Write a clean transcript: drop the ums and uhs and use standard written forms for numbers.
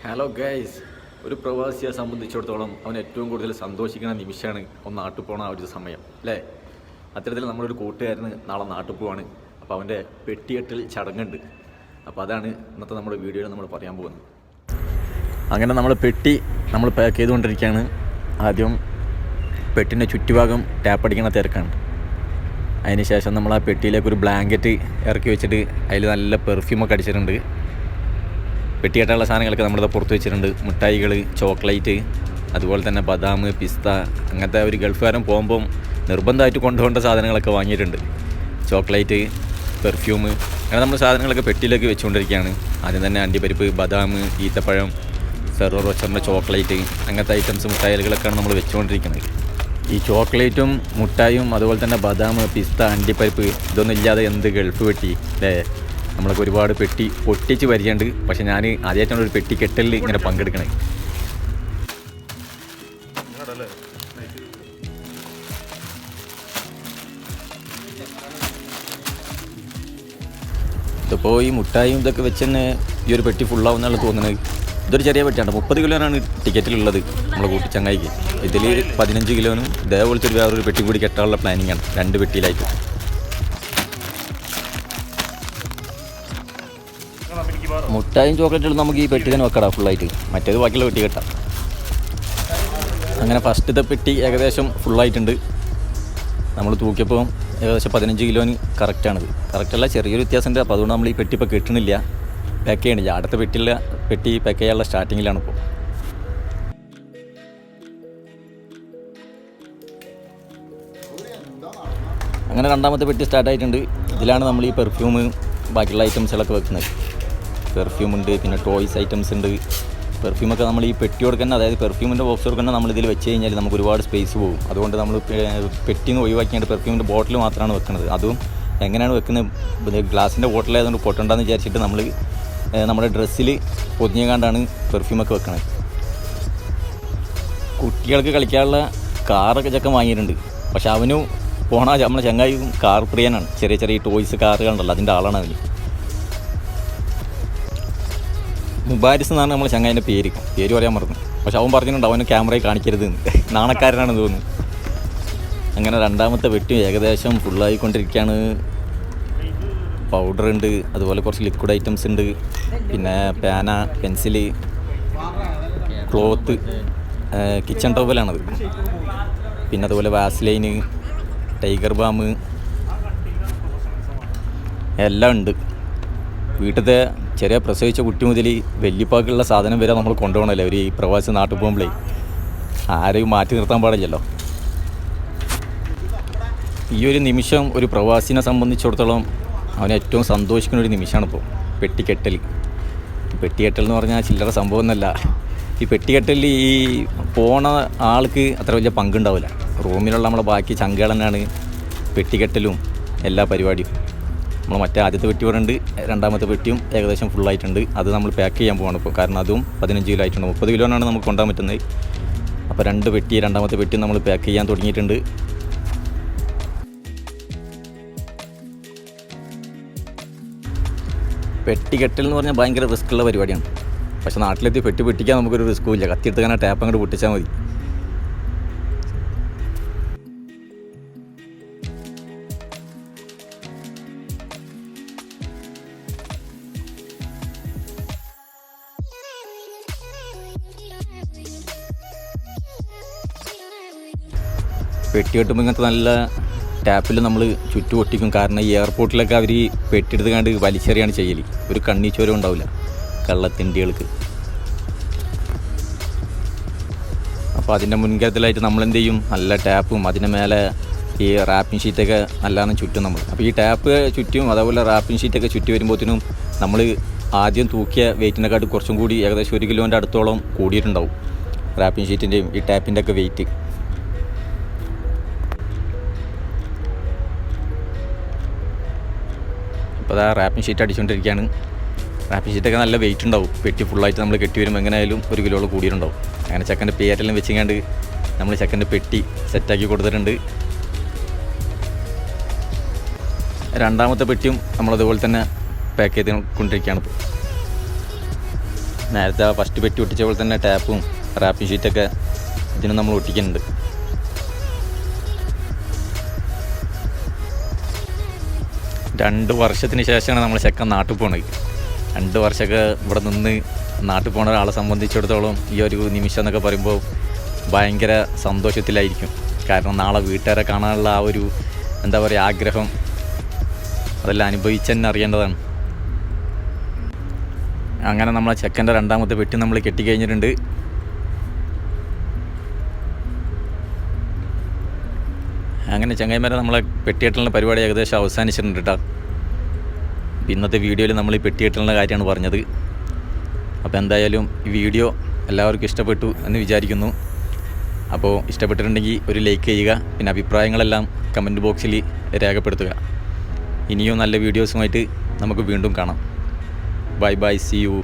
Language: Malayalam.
ഹലോ ഗൈസ്, ഒരു പ്രവാസിയെ സംബന്ധിച്ചിടത്തോളം അവൻ ഏറ്റവും കൂടുതൽ സന്തോഷിക്കുന്ന നിമിഷമാണ് ഒന്ന് നാട്ടിൽ പോകണ ആ ഒരു സമയം അല്ലേ. അത്തരത്തിൽ നമ്മളൊരു കൂട്ടുകാരന് നാളെ നാട്ടിൽ പോവാണ്. അപ്പോൾ അവൻ്റെ പെട്ടിയെട്ടൽ ചടങ്ങുണ്ട്. അപ്പോൾ അതാണ് ഇന്നത്തെ നമ്മുടെ വീഡിയോയിൽ നമ്മൾ പറയാൻ പോകുന്നത്. അങ്ങനെ നമ്മൾ പെട്ടി പാക്ക് ചെയ്തുകൊണ്ടിരിക്കുകയാണ്. ആദ്യം പെട്ടിൻ്റെ ചുറ്റുഭാഗം ടാപ്പ് അടിക്കണ തിരക്കാണ്. അതിന് ശേഷം നമ്മൾ ആ പെട്ടിയിലേക്ക് ഒരു ബ്ലാങ്കറ്റ് ഇറക്കി വെച്ചിട്ട് അതിൽ നല്ല പെർഫ്യൂമൊക്കെ അടിച്ചിട്ടുണ്ട്. പെട്ടിയായിട്ടുള്ള സാധനങ്ങളൊക്കെ നമ്മളിത് പുറത്ത് വെച്ചിട്ടുണ്ട്. മിഠായികൾ, ചോക്ലേറ്റ്, അതുപോലെ തന്നെ ബദാം, പിസ്ത, അങ്ങനത്തെ ഒരു ഗൾഫുകാരൻ പോകുമ്പം നിർബന്ധമായിട്ട് കൊണ്ടുപോകേണ്ട സാധനങ്ങളൊക്കെ വാങ്ങിയിട്ടുണ്ട്. ചോക്ലേറ്റ്, പെർഫ്യൂം, അങ്ങനെ നമ്മൾ സാധനങ്ങളൊക്കെ പെട്ടിയിലേക്ക് വെച്ചുകൊണ്ടിരിക്കുകയാണ്. ആദ്യം തന്നെ അണ്ടിപ്പരിപ്പ്, ബദാം, ഈത്തപ്പഴം, ഫെറോ റോച്ചറിൻ്റെ ചോക്ലേറ്റ്, അങ്ങനത്തെ ഐറ്റംസ് മിഠായികളൊക്കെയാണ് നമ്മൾ വെച്ചുകൊണ്ടിരിക്കുന്നത്. ഈ ചോക്ലേറ്റും മുട്ടായും അതുപോലെ തന്നെ ബദാം, പിസ്ത, അണ്ടിപ്പരിപ്പ് ഇതൊന്നും ഇല്ലാതെ എന്ത് ഗൾഫ് പെട്ടി അല്ലേ. നമ്മളൊക്കെ ഒരുപാട് പെട്ടി പൊട്ടിച്ച് പരിചയമുണ്ട്. പക്ഷെ ഞാൻ ആദ്യമായിട്ടാണ് ഒരു പെട്ടി കെട്ടലിൽ ഇങ്ങനെ പങ്കെടുക്കണേ. ഇതിപ്പോൾ ഈ മുട്ടായും ഇതൊക്കെ വെച്ച് തന്നെ ഈ ഒരു പെട്ടി ഫുള്ളാവുന്നാണ് തോന്നുന്നത്. ഇതൊരു ചെറിയ പെട്ടിയാണ്. 30 കിലോനാണ് ടിക്കറ്റിലുള്ളത് നമ്മളെ കൂട്ടിച്ചങ്ങായിക്ക്. ഇതിൽ 15 കിലോനും ഇതേപോലത്തെ വേറൊരു പെട്ടി കൂടി കെട്ടാനുള്ള പ്ലാനിങ്ങാണ്, 2 പെട്ടിയിലായിട്ട്. മുട്ടായും ചോക്ലേറ്റും നമുക്ക് ഈ പെട്ടി തന്നെ വെക്കടാം ഫുള്ളായിട്ട്, മറ്റേത് ബാക്കിയുള്ള പെട്ടി കെട്ടാം. അങ്ങനെ ഫസ്റ്റത്തെ പെട്ടി ഏകദേശം ഫുള്ളായിട്ടുണ്ട്. നമ്മൾ തൂക്കിയപ്പോൾ ഏകദേശം 15 കിലോന് കറക്റ്റാണിത്. കറക്റ്റല്ല, ചെറിയൊരു വ്യത്യാസമുണ്ട്. അപ്പോൾ അതുകൊണ്ട് നമ്മൾ ഈ പെട്ടി ഇപ്പോൾ കെട്ടണില്ല, പാക്ക് ചെയ്യണില്ല. അടുത്ത പെട്ടി പാക്ക് ചെയ്യാനുള്ള സ്റ്റാർട്ടിങ്ങിലാണ് ഇപ്പോൾ. അങ്ങനെ രണ്ടാമത്തെ പെട്ടി സ്റ്റാർട്ടായിട്ടുണ്ട്. ഇതിലാണ് നമ്മൾ ഈ പെർഫ്യൂം, ബാക്കിയുള്ള ഐറ്റംസുകളൊക്കെ വെക്കുന്നത്. പെർഫ്യൂമുണ്ട്, പിന്നെ ടോയ്സ് ഐറ്റംസ് ഉണ്ട്. പെർഫ്യൂമൊക്കെ നമ്മൾ ഈ പെട്ടി കൊടുക്കുന്ന, അതായത് പെർഫ്യൂമിൻ്റെ ബോക്സ് കൊടുക്കുന്ന നമ്മളിതിൽ വെച്ച് കഴിഞ്ഞാൽ നമുക്ക് ഒരുപാട് സ്പേസ് പോകും. അതുകൊണ്ട് നമ്മൾ പെട്ടിന്ന് ഒഴിവാക്കിയാണ്ട് പെർഫ്യൂമിൻ്റെ ബോട്ടിൽ മാത്രമാണ് വെക്കുന്നത്. അതും എങ്ങനെയാണ് വെക്കുന്നത്, ഗ്ലാസിൻ്റെ ബോട്ടിലായതുകൊണ്ട് പൊട്ടണ്ടെന്ന് വിചാരിച്ചിട്ട് നമ്മൾ നമ്മുടെ ഡ്രസ്സിൽ പൊതിഞ്ഞുകൊണ്ടാണ് പെർഫ്യൂമൊക്കെ വെക്കുന്നത്. കുട്ടികൾക്ക് കളിക്കാനുള്ള കാറൊക്കെ ചെക്കൻ വാങ്ങിയിട്ടുണ്ട്. പക്ഷെ അവനും നമ്മളെ ചങ്ങായി കാർ പ്രിയനാണ്. ചെറിയ ചെറിയ ടോയ്സ് കാറുകളുണ്ടല്ലോ, അതിൻ്റെ ആളാണ് അതിന്. മുബാരിസ് എന്നാണ് നമ്മളെ ചങ്ങായിൻ്റെ പേര് പറയാൻ മറന്നു. പക്ഷെ അവൻ പറഞ്ഞിട്ടുണ്ട് അവന് ക്യാമറയിൽ കാണിക്കരുത് എന്ന്. നാണക്കാരനാണെന്ന് തോന്നുന്നു. അങ്ങനെ രണ്ടാമത്തെ വെട്ടി ഏകദേശം ഫുള്ളായിക്കൊണ്ടിരിക്കുകയാണ്. പൗഡറുണ്ട്, അതുപോലെ കുറച്ച് ലിക്വിഡ് ഐറ്റംസ് ഉണ്ട്, പിന്നെ പേന, പെൻസില്, ക്ലോത്ത്, കിച്ചൺ ടവലാണത്, പിന്നെ അതുപോലെ വാസ്ലൈന്, ടൈഗർ ബാം എല്ലാം ഉണ്ട്. വീട്ടിലത്തെ ചെറിയ പ്രസവിച്ച കുട്ടി മുതൽ വലിയപ്പാക്കുള്ള സാധനം വരെ നമ്മൾ കൊണ്ടുപോകണമല്ലോ. ഒരു പ്രവാസി നാട്ടിൽ പോകുമ്പോഴേ ആരെയും മാറ്റി നിർത്താൻ പാടില്ലല്ലോ. ഈ ഒരു നിമിഷം ഒരു പ്രവാസിനെ സംബന്ധിച്ചിടത്തോളം അവന് ഏറ്റവും സന്തോഷിക്കുന്ന ഒരു നിമിഷമാണിപ്പോൾ പെട്ടിക്കെട്ടൽ. പെട്ടിക്കെട്ടൽ എന്ന് പറഞ്ഞാൽ ചില്ലറ സംഭവം എന്നല്ല. ഈ പെട്ടിക്കെട്ടലിൽ ഈ പോണ ആൾക്ക് അത്ര വലിയ പങ്കുണ്ടാവില്ല. റൂമിലുള്ള നമ്മളെ ബാക്കി ചങ്കുകളെന്നാണ് പെട്ടിക്കെട്ടലും എല്ലാ പരിപാടിയും. നമ്മൾ മറ്റേ ആദ്യത്തെ പെട്ടി പറയുന്നുണ്ട്, രണ്ടാമത്തെ പെട്ടിയും ഏകദേശം ഫുള്ളായിട്ടുണ്ട്. അത് നമ്മൾ പാക്ക് ചെയ്യാൻ പോവാണ് ഇപ്പോൾ. കാരണം അതും 15 കിലോ ആയിട്ടുണ്ട്. 30 കിലോനാണ് നമുക്ക് കൊണ്ടുപോകാൻ പറ്റുന്നത്. അപ്പോൾ 2 പെട്ടി, രണ്ടാമത്തെ പെട്ടി നമ്മൾ പാക്ക് ചെയ്യാൻ തുടങ്ങിയിട്ടുണ്ട്. പെട്ടി കെട്ടൽ എന്ന് പറഞ്ഞാൽ ഭയങ്കര റിസ്ക്കുള്ള പരിപാടിയാണ്. പക്ഷേ നാട്ടിലെത്തി പെട്ടി പൊട്ടിക്കാൻ നമുക്കൊരു റിസ്ക്കും ഇല്ല. കത്തിയെടുത്ത് അങ്ങനെ ടാപ്പ് അങ്ങോട്ട് പൊട്ടിച്ചാൽ മതി. പെട്ടി കെട്ടുമ്പോൾ ഇങ്ങനത്തെ നല്ല ടാപ്പിൽ നമ്മൾ ചുറ്റു പൊട്ടിക്കും. കാരണം ഈ എയർപോർട്ടിലൊക്കെ അവർ പെട്ടിയെടുത്ത് കണ്ട് വലിച്ചെറിയാണ് ചെയ്യൽ. ഒരു കണ്ണീച്ചോരം ഉണ്ടാവില്ല കള്ളത്തിണ്ടികൾക്ക്. അപ്പോൾ അതിൻ്റെ മുൻകരുതലായിട്ട് നമ്മളെന്ത് ചെയ്യും, നല്ല ടാപ്പും അതിൻ്റെ മേലെ ഈ റാപ്പിംഗ് ഷീറ്റൊക്കെ നല്ലോണം ചുറ്റും നമ്മൾ. അപ്പോൾ ഈ ടാപ്പ് ചുറ്റും അതേപോലെ റാപ്പിംഗ് ഷീറ്റൊക്കെ ചുറ്റി വരുമ്പോഴത്തേനും നമ്മൾ ആദ്യം തൂക്കിയ വെയിറ്റിനെക്കാട്ട് കുറച്ചും കൂടി ഏകദേശം 1 കിലോൻ്റെ അടുത്തോളം കൂടിയിട്ടുണ്ടാവും റാപ്പിംഗ് ഷീറ്റിൻ്റെയും ഈ ടാപ്പിൻ്റെ ഒക്കെ വെയിറ്റ്. അപ്പോൾ അതാ റാപ്പിംഗ് ഷീറ്റ് അടിച്ചുകൊണ്ടിരിക്കുകയാണ്. റാപ്പിംഗ് ഷീറ്റൊക്കെ നല്ല വെയിറ്റ് ഉണ്ടാവും. പെട്ടി ഫുള്ളായിട്ട് നമ്മൾ കെട്ടി വരുമ്പോൾ എങ്ങനെയായാലും 1 കിലോളം കൂടിയിട്ടുണ്ടാവും. അങ്ങനെ ചെക്കൻ്റെ പേരെല്ലാം വെച്ചിങ്ങാണ്ട് നമ്മൾ ചെക്കൻ്റെ പെട്ടി സെറ്റാക്കി കൊടുത്തിട്ടുണ്ട്. രണ്ടാമത്തെ പെട്ടിയും നമ്മളതുപോലെ തന്നെ പാക്ക് ചെയ്ത് കൊണ്ടിരിക്കുകയാണ് ഇപ്പോൾ. നേരത്തെ ഫസ്റ്റ് പെട്ടി ഒട്ടിച്ച പോലെ തന്നെ ടാപ്പും റാപ്പിംഗ് ഷീറ്റൊക്കെ ഇതിന് നമ്മൾ ഒട്ടിക്കുന്നുണ്ട്. രണ്ട് വർഷത്തിന് ശേഷമാണ് നമ്മൾ ചെക്കൻ നാട്ടിൽ പോണത്. 2 വർഷമൊക്കെ ഇവിടെ നിന്ന് നാട്ടിൽ പോണ ഒരാളെ സംബന്ധിച്ചിടത്തോളം ഈ ഒരു നിമിഷം എന്നൊക്കെ പറയുമ്പോൾ ഭയങ്കര സന്തോഷത്തിലായിരിക്കും. കാരണം നാളെ വീട്ടുകാരെ കാണാനുള്ള ആ ഒരു എന്താ പറയുക ആഗ്രഹം അതെല്ലാം അനുഭവിച്ച് തന്നെ അറിയേണ്ടതാണ്. അങ്ങനെ നമ്മളെ ചെക്കൻ്റെ 2ാമത്തെ പെട്ടി നമ്മൾ കെട്ടിക്കഴിഞ്ഞിട്ടുണ്ട്. അങ്ങനെ ചങ്ങായിമാരെ നമ്മളെ പെട്ടികെട്ടലിൻ്റെ പരിപാടി ഏകദേശം അവസാനിച്ചിട്ടുണ്ട് കേട്ടോ. ഇന്നത്തെ വീഡിയോയിൽ നമ്മൾ ഈ പെട്ടികെട്ടലിൻ്റെ കാര്യമാണ് പറഞ്ഞത്. അപ്പോൾ എന്തായാലും ഈ വീഡിയോ എല്ലാവർക്കും ഇഷ്ടപ്പെട്ടു എന്ന് വിചാരിക്കുന്നു. അപ്പോൾ ഇഷ്ടപ്പെട്ടിട്ടുണ്ടെങ്കിൽ ഒരു ലൈക്ക് ചെയ്യുക. പിന്നെ അഭിപ്രായങ്ങളെല്ലാം കമൻറ്റ് ബോക്സിൽ രേഖപ്പെടുത്തുക. ഇനിയും നല്ല വീഡിയോസുമായിട്ട് നമുക്ക് വീണ്ടും കാണാം. Bye bye, see U.